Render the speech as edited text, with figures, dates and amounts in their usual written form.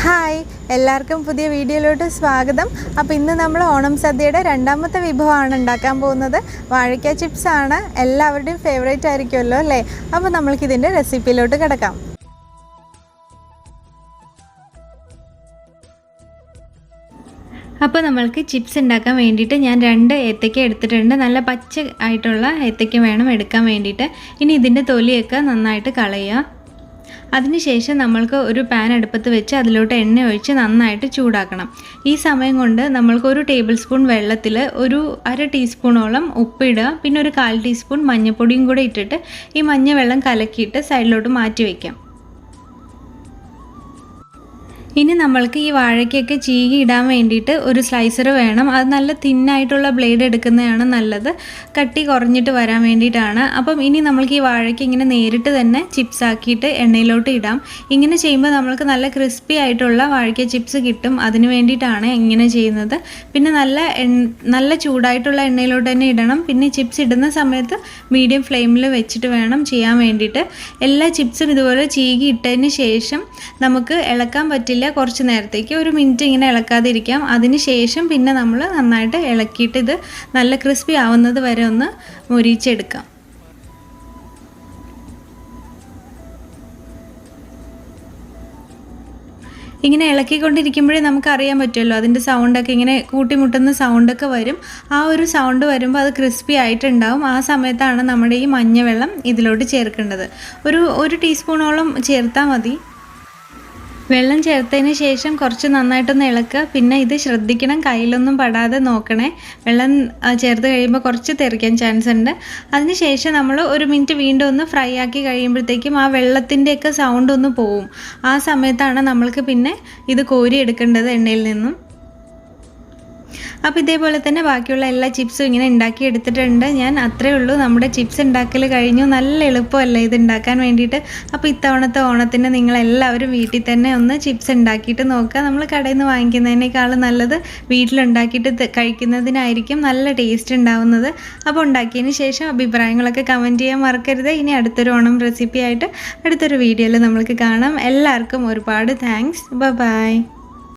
Hi എല്ലാവർക്കും പുതിയ വീഡിയോയിലോട്ട് സ്വാഗതം. അപ്പോൾ ഇന്ന് നമ്മൾ ഓണം സദ്യയുടെ രണ്ടാമത്തെ വിഭവമാണ് ഉണ്ടാക്കാൻ പോകുന്നത്. വാഴയ്ക്ക ചിപ്സ് ആണ്, എല്ലാവരുടെയും ഫേവറേറ്റ് ആയിരിക്കുമല്ലോ അല്ലേ? അപ്പോൾ നമ്മൾക്കിതിൻ്റെ റെസിപ്പിയിലോട്ട് കിടക്കാം. അപ്പോൾ നമ്മൾക്ക് ചിപ്സ് ഉണ്ടാക്കാൻ വേണ്ടിയിട്ട് ഞാൻ 2 ഏത്തയ്ക്ക എടുത്തിട്ടുണ്ട്. നല്ല പച്ച ആയിട്ടുള്ള ഏത്തയ്ക്ക വേണം എടുക്കാൻ വേണ്ടിയിട്ട്. ഇനി ഇതിൻ്റെ തൊലിയൊക്കെ നന്നായിട്ട് കളയുക. അതിനുശേഷം നമ്മൾക്ക് ഒരു പാൻ അടുപ്പത്ത് വെച്ച് അതിലോട്ട് എണ്ണ ഒഴിച്ച് നന്നായിട്ട് ചൂടാക്കണം. ഈ സമയം കൊണ്ട് നമ്മൾക്ക് 1 ടേബിൾ സ്പൂൺ വെള്ളത്തിൽ ഒരു 1/2 ടീസ്പൂണോളം ഉപ്പിടുക, പിന്നെ ഒരു 1/4 ടീസ്പൂൺ മഞ്ഞൾപ്പൊടിയും കൂടെ ഇട്ടിട്ട് ഈ മഞ്ഞ വെള്ളം കലക്കിയിട്ട് സൈഡിലോട്ട് മാറ്റി വയ്ക്കാം. ഇനി നമ്മൾക്ക് ഈ വാഴയ്ക്കൊക്കെ ചീകി ഇടാൻ വേണ്ടിയിട്ട് ഒരു സ്ലൈസർ വേണം. അത് നല്ല തിന്നായിട്ടുള്ള ബ്ലേഡ് എടുക്കുന്നതാണ് നല്ലത്, കട്ടി കുറഞ്ഞിട്ട് വരാൻ വേണ്ടിയിട്ടാണ്. അപ്പം ഇനി നമ്മൾക്ക് ഈ വാഴയ്ക്ക് ഇങ്ങനെ നേരിട്ട് തന്നെ ചിപ്സ് ആക്കിയിട്ട് എണ്ണയിലോട്ട് ഇടാം. ഇങ്ങനെ ചെയ്യുമ്പോൾ നമ്മൾക്ക് നല്ല ക്രിസ്പി ആയിട്ടുള്ള വാഴയ്ക്ക ചിപ്സ് കിട്ടും. അതിന് വേണ്ടിയിട്ടാണ് ഇങ്ങനെ ചെയ്യുന്നത്. പിന്നെ നല്ല ചൂടായിട്ടുള്ള എണ്ണയിലോട്ട് തന്നെ ഇടണം. പിന്നെ ചിപ്സ് ഇടുന്ന സമയത്ത് മീഡിയം ഫ്ലെയിമിൽ വെച്ചിട്ട് വേണം ചെയ്യാൻ വേണ്ടിയിട്ട്. എല്ലാ ചിപ്സും ഇതുപോലെ ചീകി ഇട്ടതിന് ശേഷം നമുക്ക് ഇളക്കാൻ പറ്റില്ല, കുറച്ച് നേരത്തേക്ക് 1 മിനിറ്റ് ഇങ്ങനെ ഇളക്കാതിരിക്കാം. അതിന് ശേഷം പിന്നെ നമ്മൾ നന്നായിട്ട് ഇളക്കിയിട്ട് ഇത് നല്ല ക്രിസ്പി ആവുന്നത് വരെ ഒന്ന് മൊരിച്ചെടുക്കാം. ഇങ്ങനെ ഇളക്കിക്കൊണ്ടിരിക്കുമ്പോഴേ നമുക്കറിയാൻ പറ്റുമല്ലോ, അതിൻ്റെ സൗണ്ടൊക്കെ ഇങ്ങനെ കൂട്ടിമുട്ടുന്ന സൗണ്ടൊക്കെ വരും. ആ ഒരു സൗണ്ട് വരുമ്പോൾ അത് ക്രിസ്പി ആയിട്ടുണ്ടാവും. ആ സമയത്താണ് നമ്മുടെ ഈ മഞ്ഞവെള്ളം ഇതിലോട്ട് ചേർക്കേണ്ടത്. ഒരു ടീസ്പൂണോളം ചേർത്താൽ മതി. വെള്ളം ചേർത്തതിന് ശേഷം കുറച്ച് നന്നായിട്ടൊന്ന് ഇളക്കുക. പിന്നെ ഇത് ശ്രദ്ധിക്കണം, കയ്യിലൊന്നും പെടാതെ നോക്കണേ. വെള്ളം ചേർത്ത് കഴിയുമ്പോൾ കുറച്ച് തെറിക്കാൻ ചാൻസ് ഉണ്ട്. അതിന് ശേഷം നമ്മൾ 1 മിനിറ്റ് വീണ്ടും ഒന്ന് ഫ്രൈ ആക്കി കഴിയുമ്പോഴത്തേക്കും ആ വെള്ളത്തിൻ്റെയൊക്കെ സൗണ്ട് ഒന്ന് പോവും. ആ സമയത്താണ് നമ്മൾക്ക് പിന്നെ ഇത് കോരി എടുക്കേണ്ടത് എണ്ണയിൽ നിന്നും. അപ്പോൾ ഇതേപോലെ തന്നെ ബാക്കിയുള്ള എല്ലാ ചിപ്സും ഇങ്ങനെ ഉണ്ടാക്കി എടുത്തിട്ടുണ്ട് ഞാൻ. അത്രയേ ഉള്ളൂ, നമ്മുടെ ചിപ്സ് ഉണ്ടാക്കൽ കഴിഞ്ഞു. നല്ല എളുപ്പമല്ലേ ഇത് ഉണ്ടാക്കാൻ വേണ്ടിയിട്ട്. അപ്പോൾ ഇത്തവണത്തെ ഓണത്തിന് നിങ്ങളെല്ലാവരും വീട്ടിൽ തന്നെ ഒന്ന് ചിപ്സ് ഉണ്ടാക്കിയിട്ട് നോക്കുക. നമ്മൾ കടയിൽ നിന്ന് വാങ്ങിക്കുന്നതിനേക്കാളും നല്ലത് വീട്ടിലുണ്ടാക്കിയിട്ട് കഴിക്കുന്നതിനായിരിക്കും നല്ല ടേസ്റ്റ് ഉണ്ടാവുന്നത്. അപ്പോൾ ഉണ്ടാക്കിയതിന് ശേഷം അഭിപ്രായങ്ങളൊക്കെ കമൻറ്റ് ചെയ്യാൻ മറക്കരുത്. ഇനി അടുത്തൊരു ഓണം റെസിപ്പി ആയിട്ട് അടുത്തൊരു വീഡിയോയിൽ നമ്മൾക്ക് കാണാം. എല്ലാവർക്കും ഒരുപാട് താങ്ക്സ്. ബൈ.